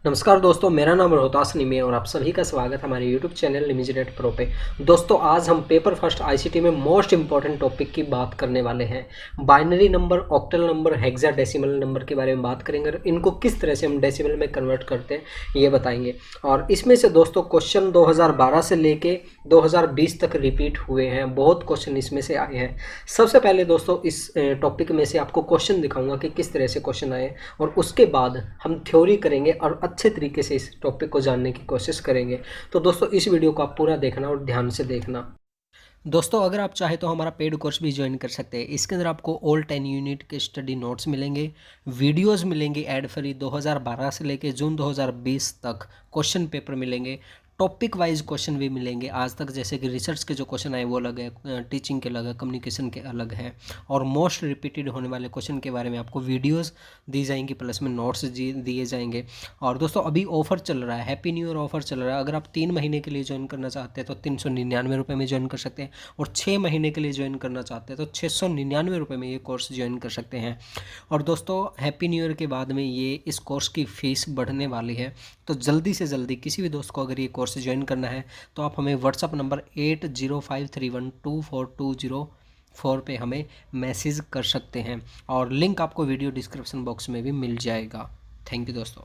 नमस्कार दोस्तों, मेरा नाम रोहतास निमी है और आप सभी का स्वागत है हमारे YouTube चैनल निमिजेट प्रो पे। दोस्तों, आज हम पेपर फर्स्ट आईसीटी में मोस्ट इंपॉर्टेंट टॉपिक की बात करने वाले हैं। Binary number, octal number, hexadecimal number के बारे में बात करेंगे और इनको किस तरह से हम डेसिमल में कन्वर्ट करते हैं ये बताएंगे। और इसमें से दोस्तों क्वेश्चन 2012 से लेके 2020 तक रिपीट हुए हैं। बहुत क्वेश्चन इसमें से आए हैं। सबसे पहले दोस्तों इस टॉपिक में से आपको क्वेश्चन दिखाऊंगा कि किस तरह से क्वेश्चन आए और उसके बाद हम थ्योरी करेंगे और अच्छे तरीके से इस टॉपिक को जानने की कोशिश करेंगे। तो दोस्तों इस वीडियो को आप पूरा देखना और ध्यान से देखना। दोस्तों अगर आप चाहे तो हमारा पेड कोर्स भी ज्वाइन कर सकते हैं। इसके अंदर आपको ऑल 10 यूनिट के स्टडी नोट्स मिलेंगे, वीडियोस मिलेंगे एड फ्री, 2012 से लेके जून 2020 तक क्वेश्चन पेपर मिलेंगे, टॉपिक वाइज क्वेश्चन भी मिलेंगे आज तक, जैसे कि रिसर्च के जो क्वेश्चन आए वो अलग है, टीचिंग के अलग है, कम्युनिकेशन के अलग है, और मोस्ट रिपीटेड होने वाले क्वेश्चन के बारे में आपको वीडियोस दी जाएंगी, प्लस में नोट्स दिए जाएंगे। और दोस्तों अभी ऑफर चल रहा है, हैप्पी न्यू ईयर ऑफर चल रहा है। अगर आप 3 महीने के लिए ज्वाइन करना चाहते हैं तो 399 रुपये में ज्वाइन कर सकते हैं, और 6 महीने के लिए ज्वाइन करना चाहते हैं तो 699 रुपये में ये कोर्स ज्वाइन कर सकते हैं। और दोस्तों हैप्पी न्यू ईयर के बाद में ये इस कोर्स की फ़ीस बढ़ने वाली है, तो जल्दी से जल्दी किसी भी दोस्त को अगर ये कोर्स ज्वाइन करना है तो आप हमें व्हाट्सअप नंबर 8053124204 पे हमें मैसेज कर सकते हैं, और लिंक आपको वीडियो डिस्क्रिप्शन बॉक्स में भी मिल जाएगा। थैंक यू दोस्तों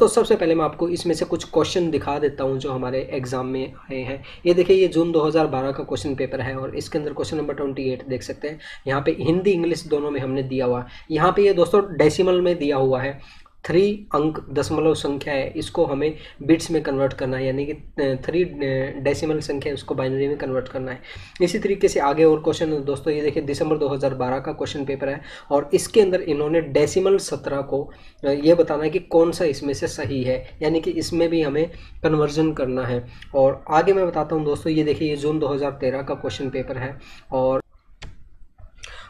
सबसे पहले मैं आपको इसमें से कुछ क्वेश्चन दिखा देता हूं जो हमारे एग्जाम में आए हैं। ये देखिए, ये जून 2012 का क्वेश्चन पेपर है और इसके अंदर क्वेश्चन नंबर 28 देख सकते हैं। यहाँ पे हिंदी इंग्लिश दोनों में हमने दिया हुआ है। यहाँ पे ये दोस्तों डेसिमल में दिया हुआ है। 3 अंक दशमलव संख्या है, इसको हमें बिट्स में कन्वर्ट करना है, यानी कि 3 डेसिमल संख्या है उसको बाइनरी में कन्वर्ट करना है। इसी तरीके से आगे और क्वेश्चन दोस्तों ये देखिए, दिसंबर 2012 का क्वेश्चन पेपर है और इसके अंदर इन्होंने डेसिमल 17 को ये बताना है कि कौन सा इसमें से सही है, यानी कि इसमें भी हमें कन्वर्जन करना है। और आगे मैं बताता हूँ दोस्तों, ये देखिए ये जून 2013 का क्वेश्चन पेपर है। और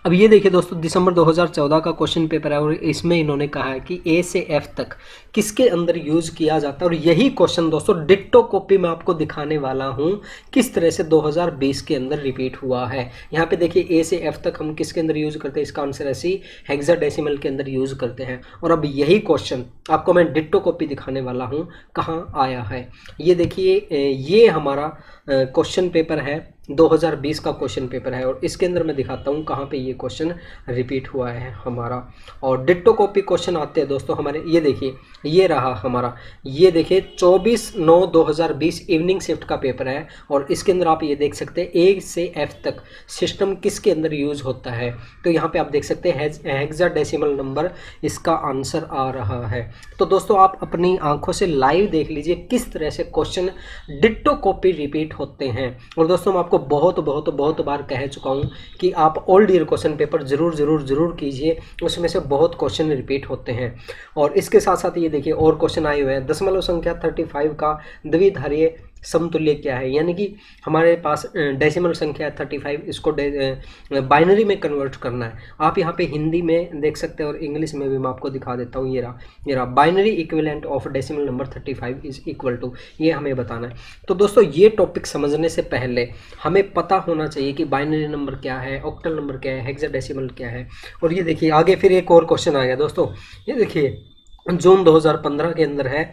अब ये देखिए दोस्तों, दिसंबर 2014 का क्वेश्चन पेपर है और इसमें इन्होंने कहा है कि ए से एफ तक किसके अंदर यूज किया जाता है। और यही क्वेश्चन दोस्तों डिट्टो कॉपी में आपको दिखाने वाला हूं किस तरह से 2020 के अंदर रिपीट हुआ है। यहाँ पे देखिए ए से एफ तक हम किसके अंदर यूज करते हैं, इसका आंसर ऐसी हेक्साडेसिमल के अंदर यूज करते हैं। और अब यही क्वेश्चन आपको मैं डिट्टो कॉपी दिखाने वाला हूँ कहाँ आया है। ये देखिए, ये हमारा क्वेश्चन पेपर है, 2020 का क्वेश्चन पेपर है और इसके अंदर मैं दिखाता हूँ कहाँ पे ये क्वेश्चन रिपीट हुआ है हमारा। और डिट्टो कॉपी क्वेश्चन आते हैं दोस्तों हमारे, ये देखिए ये रहा हमारा, ये देखिए 24/9/2020 इवनिंग शिफ्ट का पेपर है और इसके अंदर आप ये देख सकते हैं ए से एफ तक सिस्टम किसके अंदर यूज होता है। तो यहाँ पे आप देख सकते हैं हेक्साडेसिमल नंबर इसका आंसर आ रहा है। तो दोस्तों आप अपनी आंखों से लाइव देख लीजिए किस तरह से क्वेश्चन डिट्टो कॉपी रिपीट होते हैं। और दोस्तों मैं आपको बहुत बार कह चुका हूँ कि आप ओल्ड ईयर क्वेश्चन पेपर जरूर कीजिए, उसमें से बहुत क्वेश्चन रिपीट होते हैं। और इसके साथ साथ ये देखिए और क्वेश्चन आए हुए हैं। दशमलव संख्या 35 का द्विधारीय समतुल्य क्या है, यानी कि हमारे पास डेसिमल संख्या 35, इसको बाइनरी में कन्वर्ट करना है। आप यहाँ पे हिंदी में देख सकते हैं और इंग्लिश में भी मैं आपको दिखा देता हूँ। ये रहा binary equivalent of decimal number 35 is equal to, ये हमें बताना है। तो दोस्तों ये टॉपिक समझने से पहले हमें पता होना चाहिए कि बाइनरी नंबर क्या है, ऑक्टल नंबर क्या है, हेक्साडेसिमल क्या है। और ये देखिए आगे फिर एक और क्वेश्चन आ गया दोस्तों, ये देखिए जून 2015 के अंदर है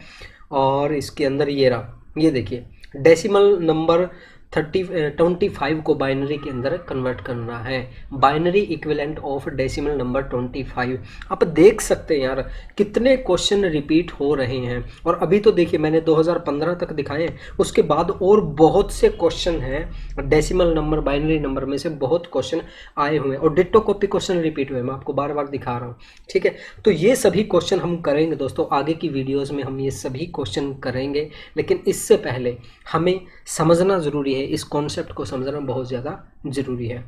और इसके अंदर ये देखिए डेसिमल नंबर 25 को बाइनरी के अंदर कन्वर्ट करना है। Binary equivalent of decimal number 25। आप देख सकते हैं यार कितने क्वेश्चन रिपीट हो रहे हैं। और अभी तो देखिए मैंने 2015 तक दिखाए हैं, उसके बाद और बहुत से क्वेश्चन हैं डेसिमल नंबर, बाइनरी नंबर में से बहुत क्वेश्चन आए हुए हैं और डिट्टो कॉपी क्वेश्चन रिपीट हुए। मैं आपको बार बार दिखा रहा हूँ, ठीक है। तो ये सभी क्वेश्चन हम करेंगे दोस्तों, आगे की वीडियोज़ में हम ये सभी क्वेश्चन करेंगे। लेकिन इससे पहले हमें समझना ज़रूरी है, इस कॉन्सेप्ट को समझना बहुत ज़्यादा ज़रूरी है।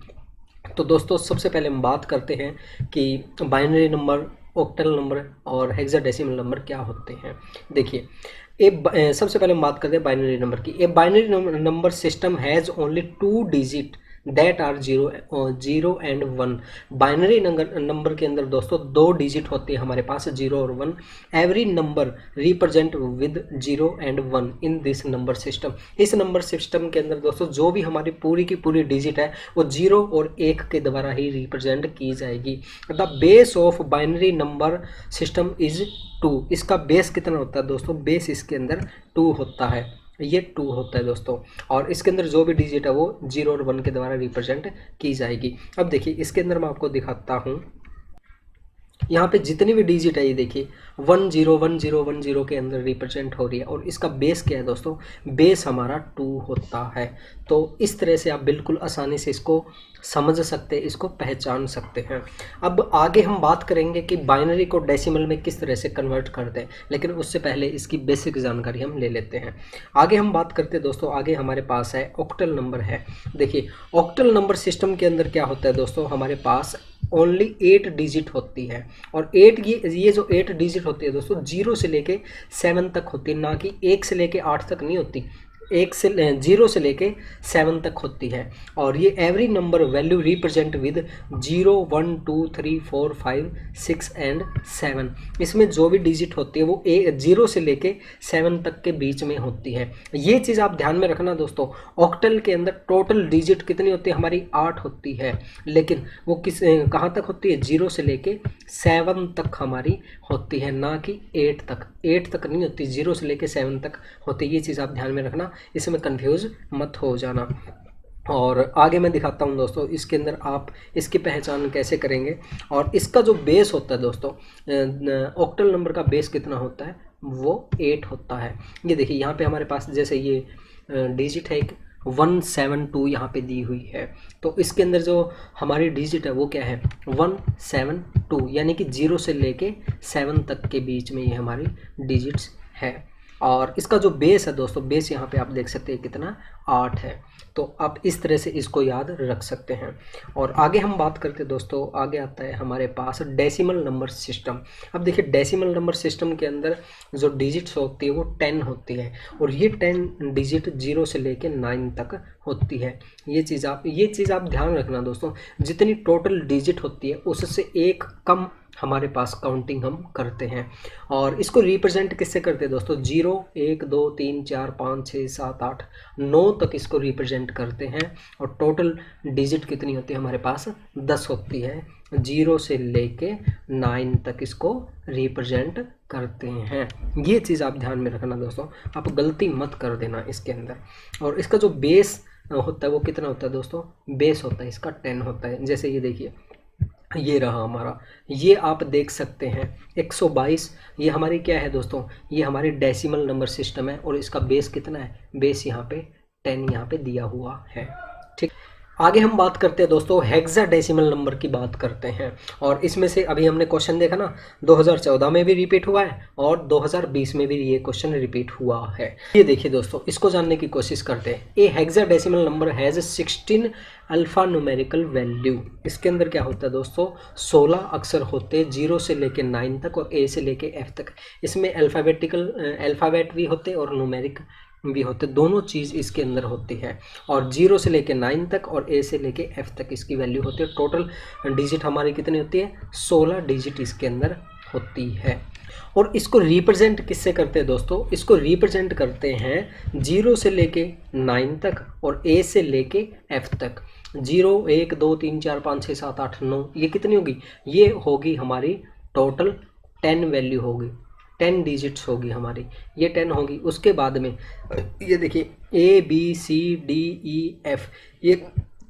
तो दोस्तों सबसे पहले हम बात करते हैं कि बाइनरी नंबर, ऑक्टल नंबर और हेक्साडेसिमल नंबर क्या होते हैं। देखिए सबसे पहले हम बात करते हैं बाइनरी नंबर की। A binary number system has only 2 digit that are zero and one. Binary number के अंदर दोस्तों 2 डिजिट होती है हमारे पास, 0 और 1। Every number represent with 0 and 1 in this number system. इस नंबर सिस्टम के अंदर दोस्तों जो भी हमारी पूरी की पूरी डिजिट है वो 0 और 1 के द्वारा ही रिप्रेजेंट की जाएगी। The base of binary number system is 2। इसका बेस कितना होता है दोस्तों? बेस इसके अंदर 2 होता है, ये 2 होता है दोस्तों। और इसके अंदर जो भी डिजिट है वो 0 और 1 के द्वारा रिप्रेजेंट की जाएगी। अब देखिए इसके अंदर मैं आपको दिखाता हूँ, यहाँ पे जितनी भी डिजिट है ये देखिए 101010 के अंदर रिप्रेजेंट हो रही है। और इसका बेस क्या है दोस्तों? बेस हमारा 2 होता है। तो इस तरह से आप बिल्कुल आसानी से इसको समझ सकते हैं, इसको पहचान सकते हैं। अब आगे हम बात करेंगे कि बाइनरी को डेसिमल में किस तरह से कन्वर्ट करते हैं, लेकिन उससे पहले इसकी बेसिक जानकारी हम ले लेते हैं। आगे हम बात करते हैं दोस्तों, आगे हमारे पास है ऑक्टल नंबर है। देखिए ऑक्टल नंबर सिस्टम के अंदर क्या होता है दोस्तों, हमारे पास ओनली 8 डिजिट होती है। और 8 ये जो 8 डिजिट होती है दोस्तों 0 से लेके 7 तक होती है, ना कि 1 से लेके 8 तक नहीं होती। 0 से लेके 7 तक होती है। और ये every number value represent with 0 1 2 3 4 5 6 and 7। इसमें जो भी डिजिट होती है वो 0 से लेके 7 तक के बीच में होती है। ये चीज़ आप ध्यान में रखना दोस्तों। ऑक्टल के अंदर टोटल डिजिट कितनी होती है? हमारी 8 होती है, लेकिन वो कहाँ तक होती है? 0 से लेके 7 तक हमारी होती है, ना कि 8 तक। 8 तक नहीं होती, 0 से लेके 7 तक होती है। ये चीज़ आप ध्यान में रखना, इसमें कंफ्यूज मत हो जाना। और आगे मैं दिखाता हूं दोस्तों इसके अंदर आप इसकी पहचान कैसे करेंगे। और इसका जो बेस होता है दोस्तों, ऑक्टल नंबर का बेस कितना होता है? वो 8 होता है। ये देखिए यहाँ पे हमारे पास जैसे ये डिजिट है एक 172 यहाँ पे दी हुई है, तो इसके अंदर जो हमारी डिजिट है वो क्या है? 172, यानी कि 0 से लेके 7 तक के बीच में ये हमारी डिजिट्स है। और इसका जो बेस है दोस्तों, बेस यहाँ पे आप देख सकते हैं कितना? 8 है। तो आप इस तरह से इसको याद रख सकते हैं। और आगे हम बात करते हैं दोस्तों, आगे आता है हमारे पास डेसिमल नंबर सिस्टम। अब देखिए डेसिमल नंबर सिस्टम के अंदर जो डिजिट्स होती है वो 10 होती है। और ये 10 डिजिट 0 से लेके 9 तक होती है। ये चीज़ आप ध्यान रखना दोस्तों। जितनी टोटल डिजिट होती है उससे एक कम हमारे पास काउंटिंग हम करते हैं। और इसको रिप्रेजेंट किससे करते हैं दोस्तों? 0 1 2 3 4 5 6 7 8 9 तक इसको रिप्रेजेंट करते हैं। और टोटल डिजिट कितनी होती है हमारे पास? 10 होती है। 0 से लेके 9 तक इसको रिप्रेजेंट करते हैं। ये चीज़ आप ध्यान में रखना दोस्तों, आप गलती मत कर देना इसके अंदर। और इसका जो बेस होता है वो कितना होता है दोस्तों? बेस होता है इसका 10 होता है। जैसे ये देखिए ये रहा हमारा, ये आप देख सकते हैं 122। ये हमारी क्या है दोस्तों? ये हमारी डेसिमल नंबर सिस्टम है। और इसका बेस कितना है? बेस यहाँ पे 10 यहाँ पे दिया हुआ है। ठीक, आगे हम बात करते हैं दोस्तों हेक्साडेसिमल नंबर की बात करते हैं। और इसमें से अभी हमने क्वेश्चन देखा ना, 2014 में भी रिपीट हुआ है और 2020 में भी ये क्वेश्चन रिपीट हुआ है। ये देखिए दोस्तों, इसको जानने की कोशिश करते हैं। A hexadecimal number has 16 alphanumerical value. इसके अंदर क्या होता है दोस्तों? 16 अक्षर होते हैं 0 से लेके 9 तक और ए से लेके एफ तक। इसमें अल्फ़ाबेट भी होते और न्यूमेरिक भी होते, दोनों चीज़ इसके अंदर होती है। और 0 से लेके 9 तक और ए से लेके एफ तक इसकी वैल्यू होती है। टोटल डिजिट हमारी कितनी होती है? 16 डिजिट इसके अंदर होती है। और इसको रिप्रेजेंट किससे करते हैं दोस्तों? इसको रिप्रेजेंट करते हैं 0 से लेके 9 तक और ए से लेके एफ तक। 0 1 2 3 4 5 6 7 8 9, ये कितनी होगी? ये होगी हमारी टोटल 10 वैल्यू होगी, 10 डिजिट्स होगी हमारी, ये 10 होगी। उसके बाद में ये देखिए A B C D E F, ये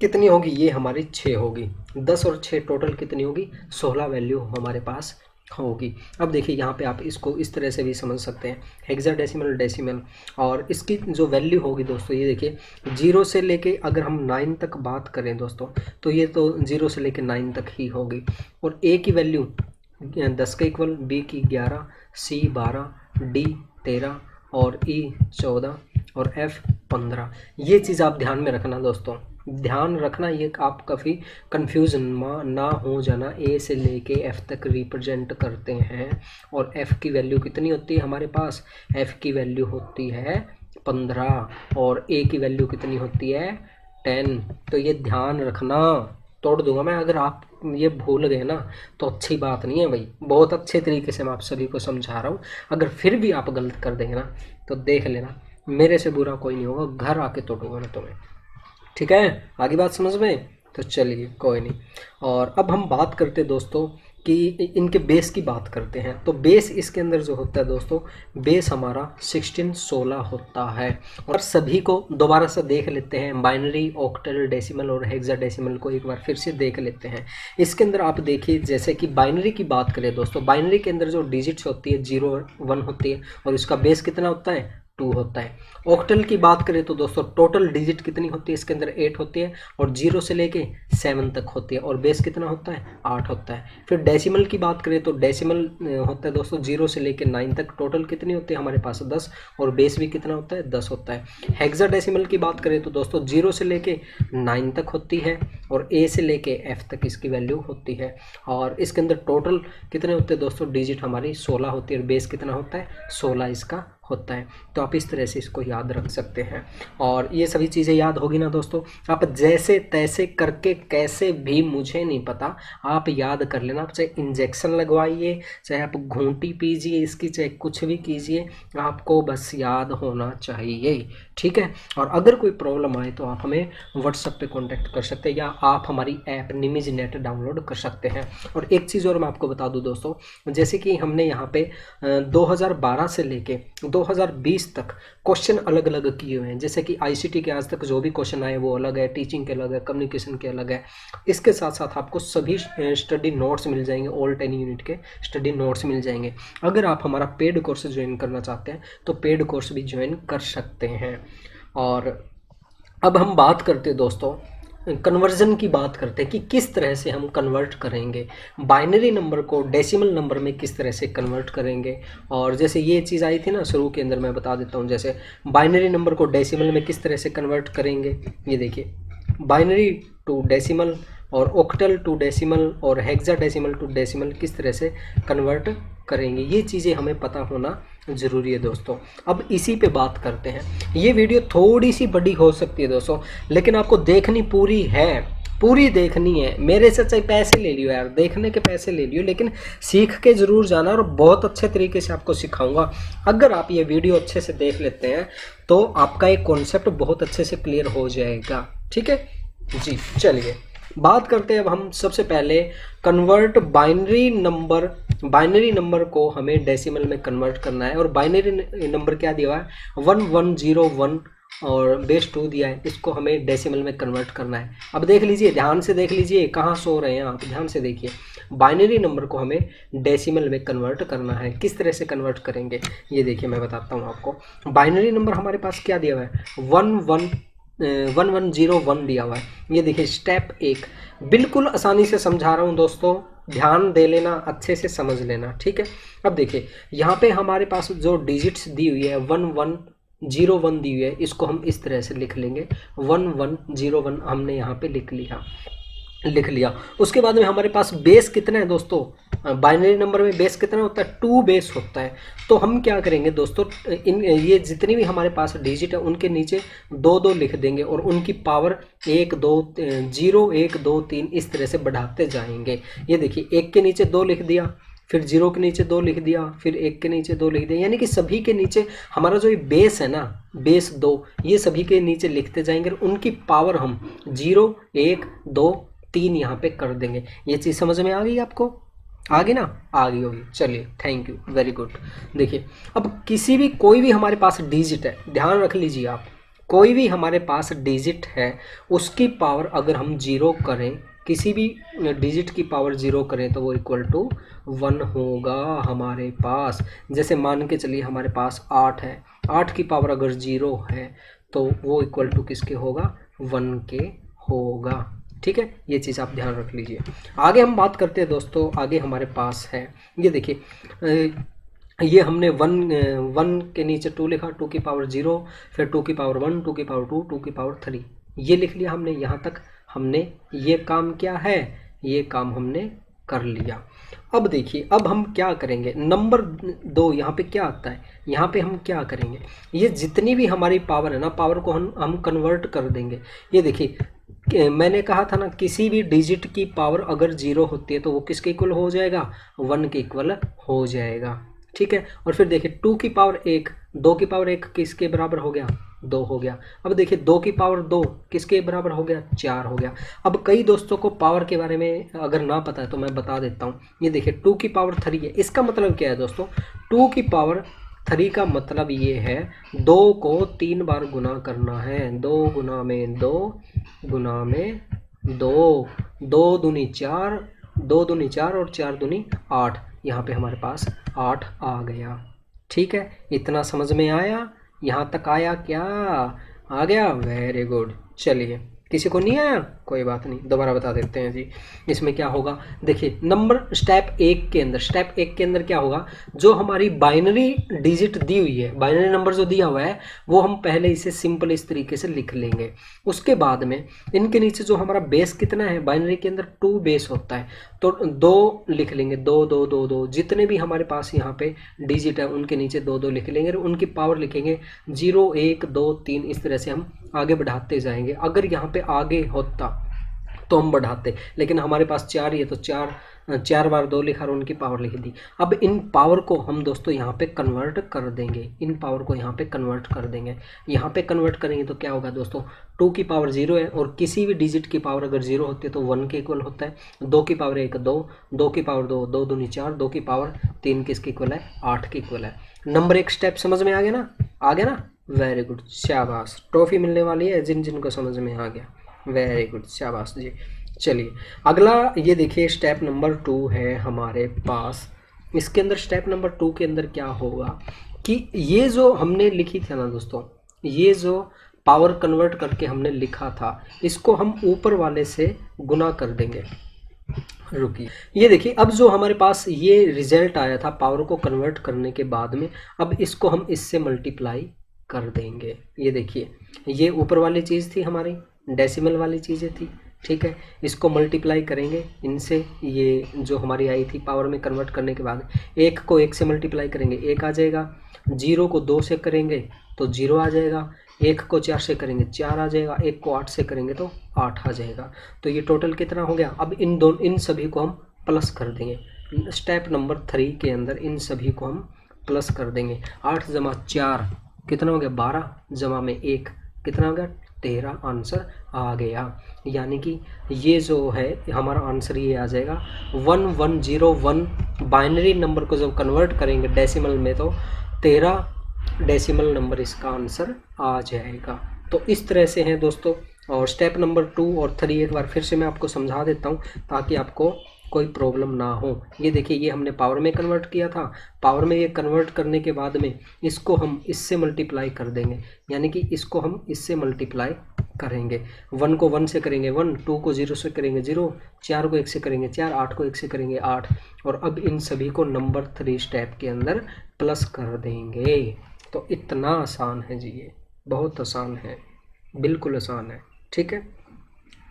कितनी होगी? ये हमारी 6 होगी। 10 और 6 टोटल कितनी होगी? 16 वैल्यू हमारे पास होगी। अब देखिए यहाँ पे आप इसको इस तरह से भी समझ सकते हैं, हेक्साडेसिमल डेसिमल। और इसकी जो वैल्यू होगी दोस्तों, ये देखिए 0 से लेके अगर हम 9 तक बात करें दोस्तों, तो ये तो 0 से लेके 9 तक ही होगी। और ए की वैल्यू 10 के इक्वल, बी की 11, सी 12, डी 13 और ई 14 और एफ 15। ये चीज़ आप ध्यान में रखना दोस्तों, ध्यान रखना, ये आप कभी कंफ्यूज ना हो जाना। ए से लेके एफ तक रिप्रेजेंट करते हैं। और एफ की वैल्यू कितनी होती है हमारे पास? एफ की वैल्यू होती है 15 और ए की वैल्यू कितनी होती है? 10। तो ये ध्यान रखना, तोड़ दूंगा मैं। अगर आप ये भूल गए ना तो अच्छी बात नहीं है भाई, बहुत अच्छे तरीके से मैं आप सभी को समझा रहा हूँ। अगर फिर भी आप गलत कर देंगे ना तो देख लेना, मेरे से बुरा कोई नहीं होगा, घर आके तोड़ूंगा मैं तुम्हें। ठीक है, आगे बात समझ में? तो चलिए कोई नहीं। और अब हम बात करते हैं दोस्तों कि इनके बेस की बात करते हैं। तो बेस इसके अंदर जो होता है दोस्तों, बेस हमारा 16 होता है। और सभी को दोबारा से देख लेते हैं, बाइनरी, ऑक्टल, डेसिमल और हेक्साडेसिमल को एक बार फिर से देख लेते हैं। इसके अंदर आप देखिए, जैसे कि बाइनरी की बात करें दोस्तों, बाइनरी के अंदर जो डिजिट्स होती है 0 और 1 होती है, और इसका बेस कितना होता है? 2 होता है। ऑक्टल की बात करें तो दोस्तों टोटल डिजिट कितनी होती है इसके अंदर? 8 होती है, और 0 से लेके 7 तक होती है, और बेस कितना होता है? 8 होता है। फिर डेसिमल की बात करें तो डेसिमल होता है दोस्तों 0 से लेके 9 तक, टोटल कितनी होती है हमारे पास? 10, और बेस भी कितना होता है? 10 होता है। हेक्साडेसिमल की बात करें तो दोस्तों 0 से लेके 9 तक होती है, और ए से लेके एफ तक इसकी वैल्यू होती है। और इसके अंदर टोटल कितने होते हैं दोस्तों? डिजिट हमारी 16 होती है, और बेस कितना होता है? 16 इसका होता है। तो आप इस तरह से इसको याद रख सकते हैं। और ये सभी चीज़ें याद होगी ना दोस्तों, आप जैसे तैसे करके, कैसे भी मुझे नहीं पता, आप याद कर लेना। आप चाहे इंजेक्शन लगवाइए, चाहे आप घूंटी पीजिए इसकी, चाहे कुछ भी कीजिए, आपको बस याद होना चाहिए। ठीक है, और अगर कोई प्रॉब्लम आए तो आप हमें व्हाट्सएप पे कांटेक्ट कर सकते हैं, या आप हमारी ऐप निमिज नेट डाउनलोड कर सकते हैं। और एक चीज़ और मैं आपको बता दूं दोस्तों, जैसे कि हमने यहाँ पे 2012 से लेके 2020 तक क्वेश्चन अलग अलग किए हुए हैं। जैसे कि आईसीटी के आज तक जो भी क्वेश्चन आए वो अलग है, टीचिंग के अलग है, कम्युनिकेशन के अलग है। इसके साथ साथ आपको सभी स्टडी नोट्स मिल जाएंगे, ऑल 10 यूनिट के स्टडी नोट्स मिल जाएंगे। अगर आप हमारा पेड कोर्स ज्वाइन करना चाहते हैं तो पेड कोर्स भी ज्वाइन कर सकते हैं। और अब हम बात करते हैं दोस्तों, कन्वर्जन की बात करते हैं कि किस तरह से हम कन्वर्ट करेंगे बाइनरी नंबर को डेसिमल नंबर में, किस तरह से कन्वर्ट करेंगे। और जैसे ये चीज़ आई थी ना शुरू के अंदर, मैं बता देता हूँ, जैसे बाइनरी नंबर को डेसिमल में किस तरह से कन्वर्ट करेंगे। ये देखिए, बाइनरी टू डेसिमल, और ऑक्टल टू डेसिमल, और हेक्साडेसिमल टू डेसिमल किस तरह से कन्वर्ट करेंगे, ये चीज़ें हमें पता होना ज़रूरी है दोस्तों। अब इसी पे बात करते हैं। ये वीडियो थोड़ी सी बड़ी हो सकती है दोस्तों, लेकिन आपको देखनी पूरी है, पूरी देखनी है। मेरे से चाहे पैसे ले लियो यार, देखने के पैसे ले लियो, लेकिन सीख के ज़रूर जाना, और बहुत अच्छे तरीके से आपको सिखाऊंगा। अगर आप ये वीडियो अच्छे से देख लेते हैं तो आपका एक कॉन्सेप्ट बहुत अच्छे से क्लियर हो जाएगा। ठीक है जी, चलिए बात करते हैं अब हम सबसे पहले कन्वर्ट बाइनरी नंबर को हमें डेसिमल में कन्वर्ट करना है। और बाइनरी नंबर क्या दिया हुआ है? 1101, और बेस 2 दिया है, इसको हमें डेसिमल में कन्वर्ट करना है। अब देख लीजिए, ध्यान से देख लीजिए, कहाँ सो रहे हैं आप, ध्यान से देखिए। बाइनरी नंबर को हमें डेसिमल में कन्वर्ट करना है। किस तरह से कन्वर्ट करेंगे ये देखिए, मैं बताता हूँ आपको। बाइनरी नंबर हमारे पास क्या दिया हुआ है? 1101 दिया हुआ है। ये देखिए स्टेप 1, बिल्कुल आसानी से समझा रहा हूँ दोस्तों, ध्यान दे लेना, अच्छे से समझ लेना। ठीक है, अब देखिए यहाँ पे हमारे पास जो डिजिट्स दी हुई है 1101 दी हुई है, इसको हम इस तरह से लिख लेंगे। 1101 हमने यहाँ पे लिख लिया। उसके बाद में हमारे पास बेस कितना है दोस्तों? बाइनरी नंबर में बेस कितना होता है? 2 बेस होता है। तो हम क्या करेंगे दोस्तों, इन ये जितनी भी हमारे पास डिजिट है उनके नीचे 2 लिख देंगे, और उनकी पावर 1 2 0 1 2 3 इस तरह से बढ़ाते जाएंगे। ये देखिए, 1 के नीचे 2 लिख दिया, फिर 0 के नीचे 2 लिख दिया, फिर 1 के नीचे 2 लिख दिया, यानी कि सभी के नीचे हमारा जो ये बेस है ना, बेस 2, ये सभी के नीचे लिखते जाएंगे, और उनकी पावर हम 0 1 2 3 यहाँ पे कर देंगे। ये चीज़ समझ में आ गई आपको? आ गई ना? आ गई होगी। चलिए, थैंक यू, वेरी गुड। देखिए, अब कोई भी हमारे पास डिजिट है, ध्यान रख लीजिए आप, कोई भी हमारे पास डिजिट है, उसकी पावर अगर हम 0 करें, किसी भी डिजिट की पावर 0 करें तो वो इक्वल टू 1 होगा हमारे पास। जैसे मान के चलिए हमारे पास 8 है, 8 की पावर अगर 0 है तो वो इक्वल टू किसके होगा? 1 के होगा। ठीक है, ये चीज़ आप ध्यान रख लीजिए। आगे हम बात करते हैं दोस्तों, आगे हमारे पास है, ये देखिए, ये हमने 1 के नीचे 2 लिखा, 2 की पावर 0, फिर 2 की पावर 1, 2 की पावर 2, 2 की पावर 3, ये लिख लिया हमने। यहाँ तक हमने ये काम किया है, ये काम हमने कर लिया। अब देखिए, अब हम क्या करेंगे, नंबर 2 यहाँ पे क्या आता है, यहाँ पे हम क्या करेंगे, ये जितनी भी हमारी पावर है ना, पावर को हम कन्वर्ट कर देंगे। ये देखिए, मैंने कहा था ना, किसी भी डिजिट की पावर अगर 0 होती है तो वो किसके इक्वल हो जाएगा, 1 के इक्वल हो जाएगा। ठीक है, और फिर देखिए 2 की पावर 1, 2 की पावर 1 किसके बराबर हो गया, 2 हो गया। अब देखिए 2 की पावर 2 किसके बराबर हो गया, 4 हो गया। अब कई दोस्तों को पावर के बारे में अगर ना पता है तो मैं बता देता हूँ। ये देखिए 2 की पावर 3 है, इसका मतलब क्या है दोस्तों, 2 की पावर 3 का मतलब ये है 2 को 3 बार गुना करना है, 2 गुना में 2 गुना में 2, 2 दूनी 4, 2 दूनी 4 और 4 दूनी 8, यहाँ पे हमारे पास 8 आ गया। ठीक है, इतना समझ में आया, यहाँ तक आया क्या, आ गया, वेरी गुड। चलिए, किसी को नहीं आया कोई बात नहीं, दोबारा बता देते हैं जी। इसमें क्या होगा, देखिए नंबर स्टेप 1 के अंदर, स्टेप 1 के अंदर क्या होगा, जो हमारी बाइनरी डिजिट दी हुई है, बाइनरी नंबर जो दिया हुआ है वो हम पहले इसे सिंपल इस तरीके से लिख लेंगे। उसके बाद में इनके नीचे जो हमारा बेस कितना है, बाइनरी के अंदर 2 बेस होता है, तो 2 लिख लेंगे, 2 2 2 2, जितने भी हमारे पास यहाँ पे डिजिट है उनके नीचे 2 2 लिख लेंगे और उनकी पावर लिखेंगे 0 1 2 3, इस तरह से हम आगे बढ़ाते जाएंगे। अगर यहाँ पे आगे होता तो हम बढ़ाते, लेकिन हमारे पास 4 ही है तो 4 बार 2 लिखा और उनकी पावर लिख दी। अब इन पावर को हम दोस्तों यहाँ पे कन्वर्ट कर देंगे, इन पावर को यहाँ पे कन्वर्ट कर देंगे। यहाँ पे कन्वर्ट करेंगे तो क्या होगा दोस्तों, 2 की पावर 0 है और किसी भी डिजिट की पावर अगर 0 होती है तो 1 के इक्वल होता है। 2 की पावर 1 2, 2 की पावर 2, 2 दूनी 4, 2 की पावर 3 किसके इक्वल है, 8 के इक्वल है। नंबर 1 स्टेप समझ में आ गया ना, आ गया ना, वेरी गुड, शाबाश। ट्रॉफी मिलने वाली है जिन जिनको समझ में आ गया, वेरी गुड, शाबाश जी। चलिए अगला, ये देखिए स्टेप नंबर 2 है हमारे पास। इसके अंदर स्टेप नंबर 2 के अंदर क्या होगा कि ये जो हमने लिखी थी ना दोस्तों, ये जो पावर कन्वर्ट करके हमने लिखा था, इसको हम ऊपर वाले से गुना कर देंगे। रुकिए, ये देखिए अब जो हमारे पास ये रिजल्ट आया था पावर को कन्वर्ट करने के बाद में, अब इसको हम इससे मल्टीप्लाई कर देंगे। ये देखिए, ये ऊपर वाली चीज़ थी हमारी, डेसिमल वाली चीज़ें थी, ठीक है, इसको मल्टीप्लाई करेंगे इनसे। ये जो हमारी आई थी पावर में कन्वर्ट करने के बाद, 1 को 1 से मल्टीप्लाई करेंगे 1 आ जाएगा, 0 को 2 से करेंगे तो 0 आ जाएगा, 1 को 4 से करेंगे 4 आ जाएगा, 1 को 8 से करेंगे तो 8 आ जाएगा। तो ये टोटल कितना हो गया। अब इन सभी को हम प्लस कर देंगे। स्टेप नंबर 3 के अंदर इन सभी को हम प्लस कर देंगे। 8 जमा 4 कितना हो गया, 12 जमा में 1 कितना हो गया, 13 आंसर आ गया। यानी कि ये जो है हमारा आंसर ये आ जाएगा 1101। बाइनरी नंबर को जब कन्वर्ट करेंगे डेसिमल में तो 13 डेसिमल नंबर इसका आंसर आ जाएगा। तो इस तरह से हैं दोस्तों। और स्टेप नंबर 2 और 3 एक बार फिर से मैं आपको समझा देता हूँ ताकि आपको कोई प्रॉब्लम ना हो। ये देखिए, ये हमने पावर में कन्वर्ट किया था, पावर में ये कन्वर्ट करने के बाद में इसको हम इससे मल्टीप्लाई कर देंगे, यानी कि इसको हम इससे मल्टीप्लाई करेंगे। 1 को 1 से करेंगे 1, 2 को 0 से करेंगे 0, 4 को 1 से करेंगे 4, 8 को 1 से करेंगे 8, और अब इन सभी को नंबर 3 स्टेप के अंदर प्लस कर देंगे। तो इतना आसान है जी, ये बहुत आसान है, बिल्कुल आसान है, ठीक है,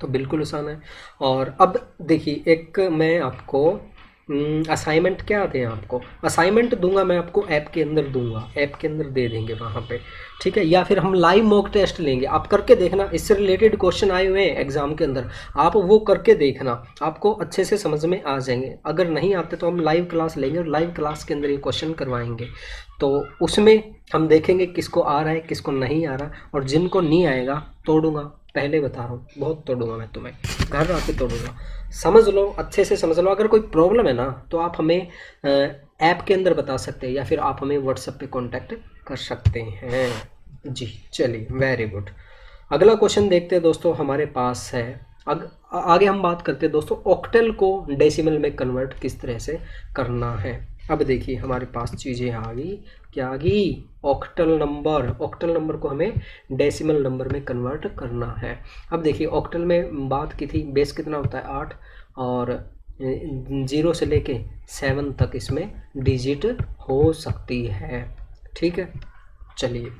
तो बिल्कुल आसान है। और अब देखिए, एक मैं आपको असाइनमेंट क्या दें, आपको असाइनमेंट दूंगा मैं, आपको ऐप के अंदर दूंगा, ऐप के अंदर दे देंगे वहाँ पे, ठीक है, या फिर हम लाइव मॉक टेस्ट लेंगे, आप करके देखना। इससे रिलेटेड क्वेश्चन आए हुए हैं एग्जाम के अंदर, आप वो करके देखना, आपको अच्छे से समझ में आ जाएंगे। अगर नहीं आते तो हम लाइव क्लास लेंगे और लाइव क्लास के अंदर ये क्वेश्चन करवाएंगे, तो उसमें हम देखेंगे किसको आ रहा है किसको नहीं आ रहा, और जिनको नहीं आएगा तोड़ूंगा, पहले बता रहा हूँ, बहुत तोड़ूंगा मैं तुम्हें, घर आके तोड़ूंगा। समझ लो, अच्छे से समझ लो। अगर कोई प्रॉब्लम है ना तो आप हमें ऐप के अंदर बता सकते हैं, या फिर आप हमें व्हाट्सएप पे कांटेक्ट कर सकते हैं जी। चलिए, वेरी गुड। अगला क्वेश्चन देखते हैं दोस्तों, हमारे पास है आगे हम बात करते हैं दोस्तों ऑक्टल को डेसिमल में कन्वर्ट किस तरह से करना है। अब देखिए हमारे पास चीज़ें आ गई, क्या आ गई, ऑक्टल नंबर को हमें डेसिमल नंबर में कन्वर्ट करना है। अब देखिए, ऑक्टल में बात की थी, बेस कितना होता है 8, और 0 से लेके 7 तक इसमें डिजिट हो सकती है, ठीक है। चलिए,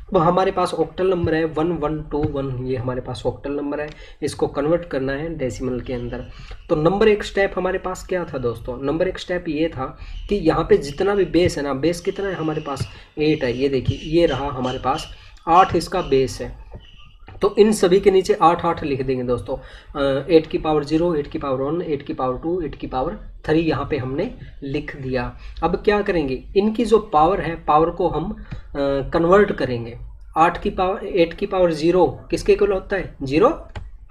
अब हमारे पास ऑक्टल नंबर है 1121, ये हमारे पास ऑक्टल नंबर है, इसको कन्वर्ट करना है डेसिमल के अंदर। तो नंबर एक स्टेप हमारे पास क्या था दोस्तों, नंबर एक स्टेप ये था कि यहाँ पे जितना भी बेस है ना, बेस कितना है हमारे पास 8 है, ये देखिए ये रहा हमारे पास 8 इसका बेस है। तो इन सभी के नीचे 8 8 लिख देंगे दोस्तों, 8 की पावर 0, 8 की पावर 1, 8 की पावर 2, 8 की पावर 3 यहाँ पे हमने लिख दिया। अब क्या करेंगे, इनकी जो पावर है, पावर को हम कन्वर्ट करेंगे। 8 की पावर 0 किसके इक्वल होता है, 0,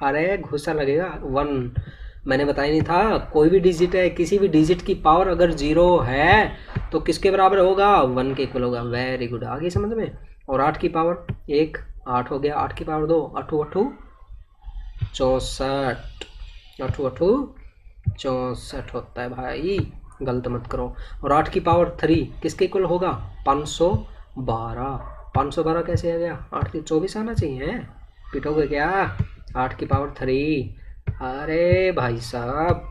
अरे घुसा लगेगा 1, मैंने बताया नहीं था, कोई भी डिजिट है, किसी भी डिजिट की पावर अगर 0 है तो किसके बराबर होगा, 1 के इक्वल होगा। वेरी गुड, आ गई समझ में। और 8 की पावर 1, 8 हो गया, 8 की पावर 2, 8 8 64, 8 8 64 होता है भाई, गलत मत करो। और 8 की पावर 3 किसके इक्वल होगा, 512। 512 कैसे आ गया, 8 की 24 आना चाहिए, पिटोगे क्या। 8 की पावर 3, अरे भाई साहब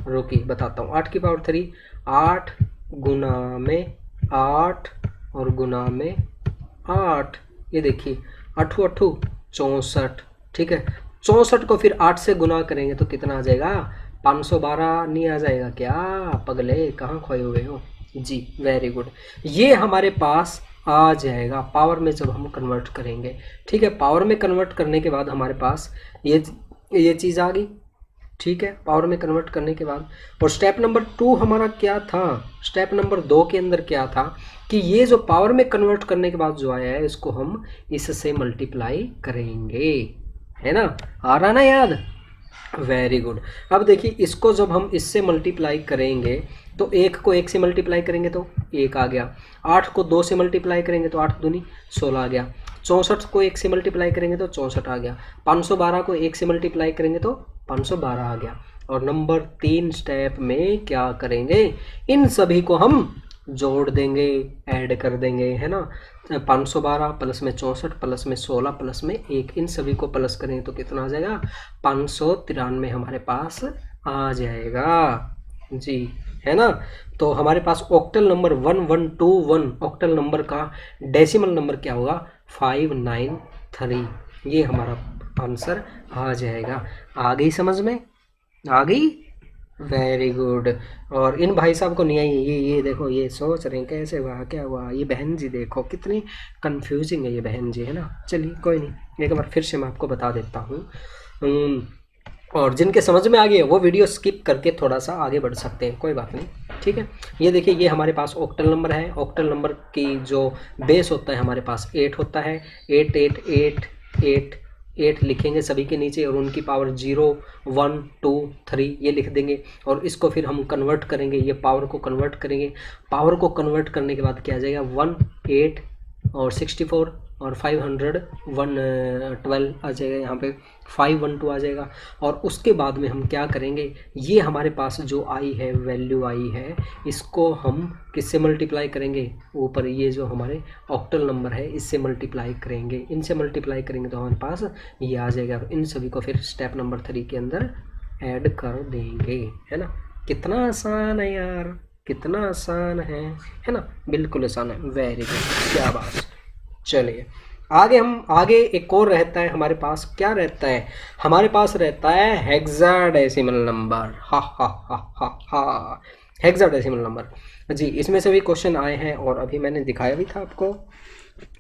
रुकिए बताता हूँ। 8 की पावर 3, 8 गुना में 8 और गुना में 8, ये देखिए 8 8 64, ठीक है। 64 को फिर 8 से गुना करेंगे तो कितना आ जाएगा, 512 नहीं आ जाएगा क्या, पगले कहाँ खोए हुए हो जी। वेरी गुड, ये हमारे पास आ जाएगा पावर में जब हम कन्वर्ट करेंगे, ठीक है। पावर में कन्वर्ट करने के बाद हमारे पास ये चीज़ आ गई, ठीक है, पावर में कन्वर्ट करने के बाद। और स्टेप नंबर 2 हमारा क्या था, स्टेप नंबर 2 के अंदर क्या था कि ये जो पावर में कन्वर्ट करने के बाद जो आया है इसको हम इससे मल्टीप्लाई करेंगे, है ना, आ रहा ना याद। वेरी गुड, अब देखिए इसको जब हम इससे मल्टीप्लाई करेंगे तो 1 को 1 से मल्टीप्लाई करेंगे तो 1 आ गया, 8 को 2 से मल्टीप्लाई करेंगे तो 8 दूनी 16 आ गया, 64 को 1 से मल्टीप्लाई करेंगे तो 64 आ गया, 512 को 1 से मल्टीप्लाई करेंगे तो 512 आ गया। और नंबर 3 स्टेप में क्या करेंगे, इन सभी को हम जोड़ देंगे, ऐड कर देंगे, है ना। 512 प्लस में 64 प्लस में 16 प्लस में 1, इन सभी को प्लस करेंगे तो कितना आ जाएगा, 593 हमारे पास आ जाएगा जी, है ना। तो हमारे पास ऑक्टल नंबर 1121, ऑक्टल नंबर का डेसिमल नंबर क्या होगा, 593, ये हमारा आंसर आ जाएगा। आ गई समझ में, आ गई, वेरी गुड। और इन भाई साहब को नहीं आई, ये देखो, ये सोच रहे हैं कैसे हुआ, क्या हुआ, ये बहन जी देखो कितनी कंफ्यूजिंग है ये बहन जी, है ना। चलिए कोई नहीं, एक बार फिर से मैं आपको बता देता हूँ, और जिनके समझ में आ गया वो वीडियो स्किप करके थोड़ा सा आगे बढ़ सकते हैं, कोई बात नहीं, ठीक है। ये देखिए ये हमारे पास ऑक्टल नंबर है, ऑक्टल नंबर की जो बेस होता है हमारे पास 8 होता है, 8 8 8 8 8 लिखेंगे सभी के नीचे, और उनकी पावर 0 1 2 3 ये लिख देंगे। और इसको फिर हम कन्वर्ट करेंगे, ये पावर को कन्वर्ट करेंगे, पावर को कन्वर्ट करने के बाद क्या आ जाएगा, 1 8 और 64 और 512 आ जाएगा, यहाँ पे 512 आ जाएगा। और उसके बाद में हम क्या करेंगे, ये हमारे पास जो आई है, वैल्यू आई है, इसको हम किससे मल्टीप्लाई करेंगे, ऊपर ये जो हमारे ऑक्टल नंबर है इससे मल्टीप्लाई करेंगे, इनसे मल्टीप्लाई करेंगे तो हमारे पास ये आ जाएगा। और इन सभी को फिर स्टेप नंबर 3 के अंदर ऐड कर देंगे, है ना। कितना आसान है यार, कितना आसान है ना, बिल्कुल आसान है। वेरी गुड, क्या बात। चलिए आगे एक और रहता है हमारे पास, क्या रहता है हमारे पास, रहता है हेक्साडेसिमल नंबर, हा, हेक्साडेसिमल नंबर जी। इसमें से भी क्वेश्चन आए हैं और अभी मैंने दिखाया भी था आपको,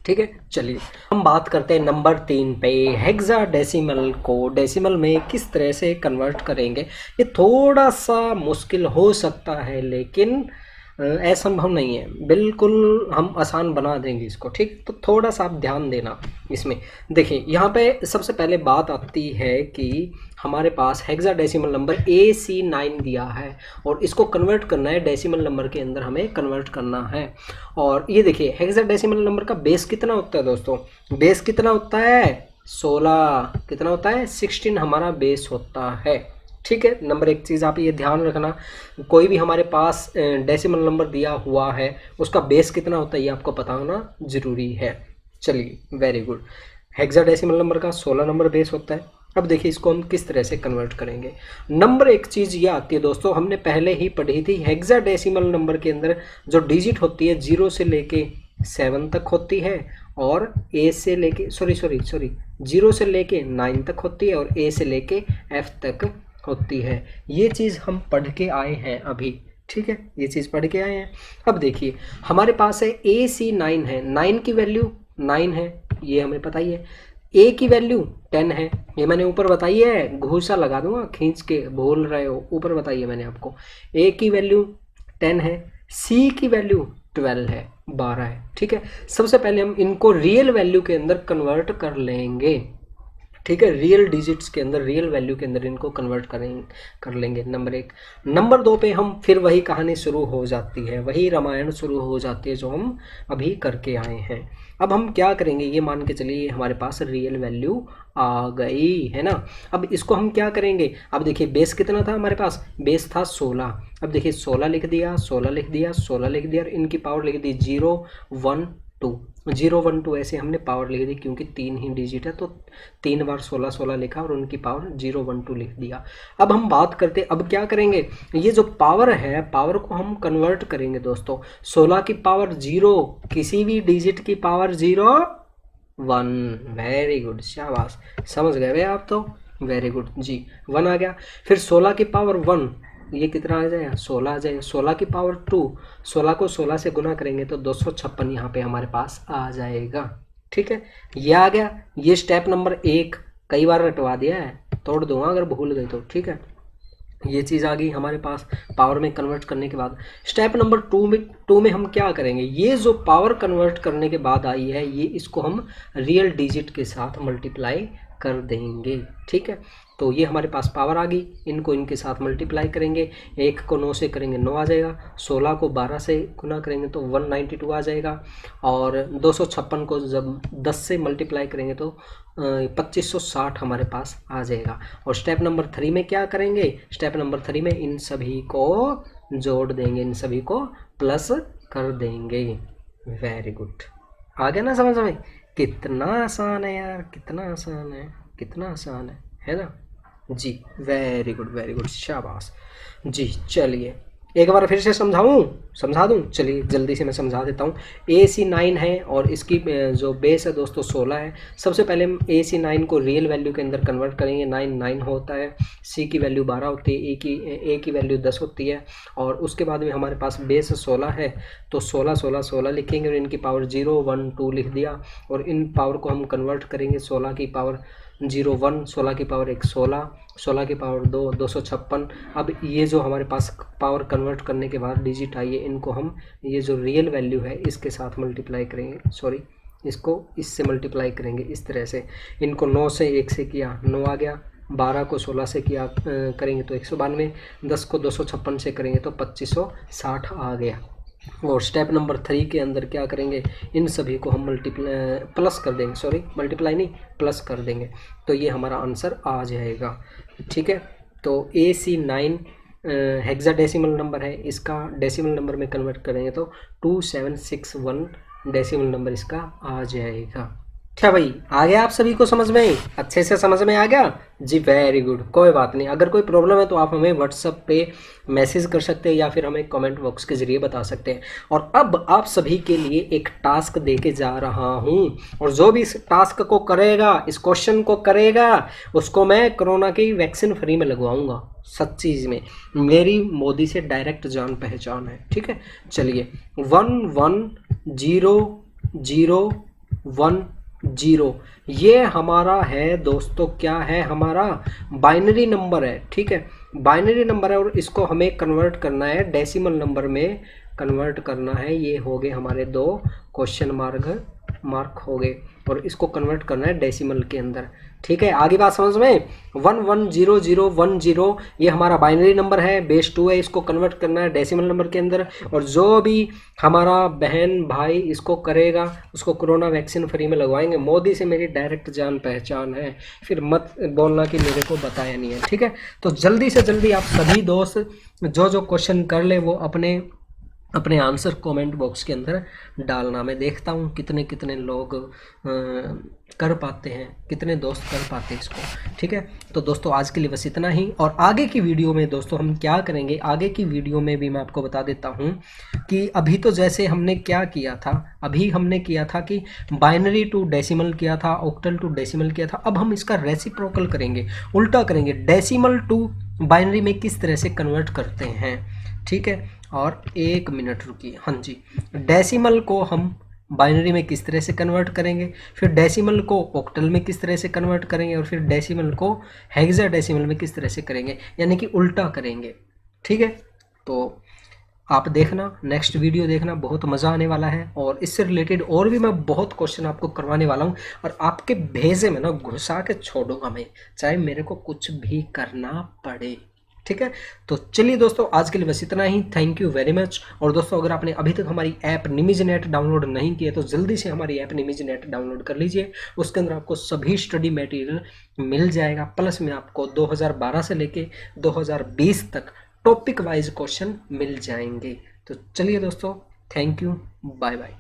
ठीक है। चलिए हम बात करते हैं नंबर 3 पे, हेक्साडेसिमल को डेसिमल में किस तरह से कन्वर्ट करेंगे। ये थोड़ा सा मुश्किल हो सकता है लेकिन असंभव नहीं है, बिल्कुल हम आसान बना देंगे इसको, ठीक। तो थोड़ा सा आप ध्यान देना इसमें। देखिए यहाँ पे सबसे पहले बात आती है कि हमारे पास हेक्साडेसिमल नंबर AC9 दिया है और इसको कन्वर्ट करना है डेसिमल नंबर के अंदर, हमें कन्वर्ट करना है। और ये देखिए हेक्साडेसिमल नंबर का बेस कितना होता है दोस्तों, बेस कितना होता है, 16, कितना होता है, 16 हमारा बेस होता है, ठीक है। नंबर एक चीज़ आप ये ध्यान रखना, कोई भी हमारे पास डेसिमल नंबर दिया हुआ है उसका बेस कितना होता है ये आपको पता होना ज़रूरी है। चलिए वेरी गुड, हेक्साडेसिमल नंबर का 16 नंबर बेस होता है। अब देखिए इसको हम किस तरह से कन्वर्ट करेंगे। नंबर एक चीज़ ये आती है दोस्तों, हमने पहले ही पढ़ी थी, हेक्साडेसिमल नंबर के अंदर जो डिजिट होती है 0 से लेके 7 तक होती है, और ए से लेके सॉरी 0 से लेके 9 तक होती है और ए से लेके एफ तक होती है। ये चीज़ हम पढ़ के आए हैं अभी, ठीक है, ये चीज़ पढ़ के आए हैं। अब देखिए हमारे पास है AC9 है, 9 की वैल्यू 9 है, ये हमें पता ही है। ए की वैल्यू 10 है, ये मैंने ऊपर बताई है, घूसा लगा दूंगा खींच के, बोल रहे हो, ऊपर बताइए मैंने आपको। ए की वैल्यू 10 है, सी की वैल्यू 12 है, 12 है, ठीक है। सबसे पहले हम इनको रियल वैल्यू के अंदर कन्वर्ट कर लेंगे, ठीक है, रियल डिजिट्स के अंदर, रियल वैल्यू के अंदर इनको कन्वर्ट कर लेंगे, नंबर 1। नंबर 2 पे हम फिर वही कहानी शुरू हो जाती है, वही रामायण शुरू हो जाती है जो हम अभी करके आए हैं। अब हम क्या करेंगे, ये मान के चलिए हमारे पास रियल वैल्यू आ गई है ना। अब इसको हम क्या करेंगे, अब देखिए बेस कितना था हमारे पास, बेस था 16। अब देखिए 16 लिख दिया, 16 लिख दिया, 16 लिख दिया और इनकी पावर लिख दी 0 1 2, 0 1 2 ऐसे हमने पावर लिख दी, क्योंकि 3 ही डिजिट है तो 3 बार 16 16 लिखा और उनकी पावर 0 1 2 लिख दिया। अब हम बात करते, अब क्या करेंगे, ये जो पावर है, पावर को हम कन्वर्ट करेंगे दोस्तों। 16 की पावर 0, किसी भी डिजिट की पावर 0 1, वेरी गुड, शाबाश, समझ गए भाई आप तो, वेरी गुड जी, 1 आ गया। फिर 16 की पावर 1, ये कितना आ जाएगा, 16 आ जाएगा। 16 की पावर 2, 16 को 16 से गुना करेंगे तो 256 यहाँ पे हमारे पास आ जाएगा, ठीक है, ये आ गया। ये स्टेप नंबर 1, कई बार रटवा दिया है, तोड़ दूंगा अगर भूल गए तो, ठीक है। ये चीज़ आ गई हमारे पास पावर में कन्वर्ट करने के बाद। स्टेप नंबर 2 में हम क्या करेंगे, ये जो पावर कन्वर्ट करने के बाद आई है, ये इसको हम रियल डिजिट के साथ मल्टीप्लाई कर देंगे, ठीक है। तो ये हमारे पास पावर आ गई, इनको इनके साथ मल्टीप्लाई करेंगे, 1 को 9 से करेंगे 9 आ जाएगा, 16 को 12 से गुना करेंगे तो 192 आ जाएगा, और 256 को जब 10 से मल्टीप्लाई करेंगे तो 2560 हमारे पास आ जाएगा। और स्टेप नंबर 3 में क्या करेंगे, स्टेप नंबर 3 में इन सभी को जोड़ देंगे, इन सभी को प्लस कर देंगे, वेरी गुड, आ गया ना समझ में। कितना आसान है यार, कितना आसान है, कितना आसान है ना जी, वेरी गुड, शाबाश जी। चलिए एक बार फिर से समझा दूँ, चलिए जल्दी से मैं समझा देता हूँ। AC9 है और इसकी जो बेस है दोस्तों 16 है। सबसे पहले हम AC9 को रियल वैल्यू के अंदर कन्वर्ट करेंगे, 9 होता है, C की वैल्यू 12 होती है, A की वैल्यू 10 होती है, और उसके बाद में हमारे पास बेस 16 है तो 16 16 16 लिखेंगे और इनकी पावर 0 1 2 लिख दिया, और इन पावर को हम कन्वर्ट करेंगे, 16 की पावर 0 1, 16 की पावर 1 16, 16 की पावर 2 256। अब ये जो हमारे पास पावर कन्वर्ट करने के बाद डिजिट आई है, इनको हम ये जो रियल वैल्यू है इसके साथ मल्टीप्लाई करेंगे, सॉरी इसको इससे मल्टीप्लाई करेंगे इस तरह से। इनको 9 से 1 से किया 9 आ गया, 12 को 16 से किया करेंगे तो 192, 10 को 256 से करेंगे तो 2560 आ गया। और स्टेप नंबर 3 के अंदर क्या करेंगे, इन सभी को हम प्लस कर देंगे, सॉरी मल्टीप्लाई नहीं प्लस कर देंगे, तो ये हमारा आंसर आ जाएगा, ठीक है। तो AC9 हेक्साडेसिमल नंबर है, इसका डेसिमल नंबर में कन्वर्ट करेंगे तो 2761 डेसिमल नंबर इसका आ जाएगा। क्या भाई आ गया आप सभी को समझ में, अच्छे से समझ में आ गया जी, वेरी गुड। कोई बात नहीं, अगर कोई प्रॉब्लम है तो आप हमें व्हाट्सएप पे मैसेज कर सकते हैं या फिर हमें कमेंट बॉक्स के जरिए बता सकते हैं। और अब आप सभी के लिए एक टास्क देके जा रहा हूं, और जो भी इस टास्क को करेगा, इस क्वेश्चन को करेगा, उसको मैं कोरोना की वैक्सीन फ्री में लगवाऊंगा, सच्ची में, मेरी मोदी से डायरेक्ट जान पहचान है, ठीक है। चलिए 110010 ये हमारा है दोस्तों, क्या है हमारा बाइनरी नंबर है, ठीक है, बाइनरी नंबर है, और इसको हमें कन्वर्ट करना है डेसिमल नंबर में कन्वर्ट करना है। ये हो गए हमारे 2 क्वेश्चन मार्क हो गए, और इसको कन्वर्ट करना है डेसिमल के अंदर, ठीक है। आगे बात समझ में, 110010 ये हमारा बाइनरी नंबर है, बेस 2 है, इसको कन्वर्ट करना है डेसिमल नंबर के अंदर, और जो भी हमारा बहन भाई इसको करेगा उसको कोरोना वैक्सीन फ्री में लगवाएंगे। मोदी से मेरी डायरेक्ट जान पहचान है, फिर मत बोलना कि मेरे को बताया नहीं है, ठीक है। तो जल्दी से जल्दी आप सभी दोस्त जो क्वेश्चन कर ले वो अपने अपने आंसर कमेंट बॉक्स के अंदर डालना। मैं देखता हूँ कितने कितने लोग कर पाते हैं, कितने दोस्त कर पाते हैं इसको। ठीक है, तो दोस्तों आज के लिए बस इतना ही। और आगे की वीडियो में दोस्तों हम क्या करेंगे, आगे की वीडियो में भी मैं आपको बता देता हूँ कि अभी तो जैसे हमने क्या किया था, अभी हमने किया था कि बाइनरी टू डेसिमल किया था, ऑक्टल टू डेसिमल किया था। अब हम इसका रेसिप्रोकल करेंगे, उल्टा करेंगे, डेसिमल टू बाइनरी में किस तरह से कन्वर्ट करते हैं। ठीक है, और 1 मिनट रुकिए। हाँ जी, डेसिमल को हम बाइनरी में किस तरह से कन्वर्ट करेंगे, फिर डेसिमल को ऑक्टल में किस तरह से कन्वर्ट करेंगे, और फिर डेसिमल को हेक्साडेसिमल में किस तरह से करेंगे, यानी कि उल्टा करेंगे। ठीक है, तो आप देखना, नेक्स्ट वीडियो देखना, बहुत मज़ा आने वाला है। और इससे रिलेटेड और भी मैं बहुत क्वेश्चन आपको करवाने वाला हूँ, और आपके भेजे में ना घुसा के छोड़ूंगा मैं, चाहे मेरे को कुछ भी करना पड़े। ठीक है, तो चलिए दोस्तों आज के लिए बस इतना ही। Thank you very much. और दोस्तों अगर आपने अभी तक हमारी ऐप निमिज़ नेट डाउनलोड नहीं की है तो जल्दी से हमारी ऐप निमिज़ नेट डाउनलोड कर लीजिए। उसके अंदर आपको सभी स्टडी मटेरियल मिल जाएगा, प्लस में आपको 2012 से लेके 2020 तक टॉपिक वाइज क्वेश्चन मिल जाएंगे। तो चलिए दोस्तों, थैंक यू, बाय बाय।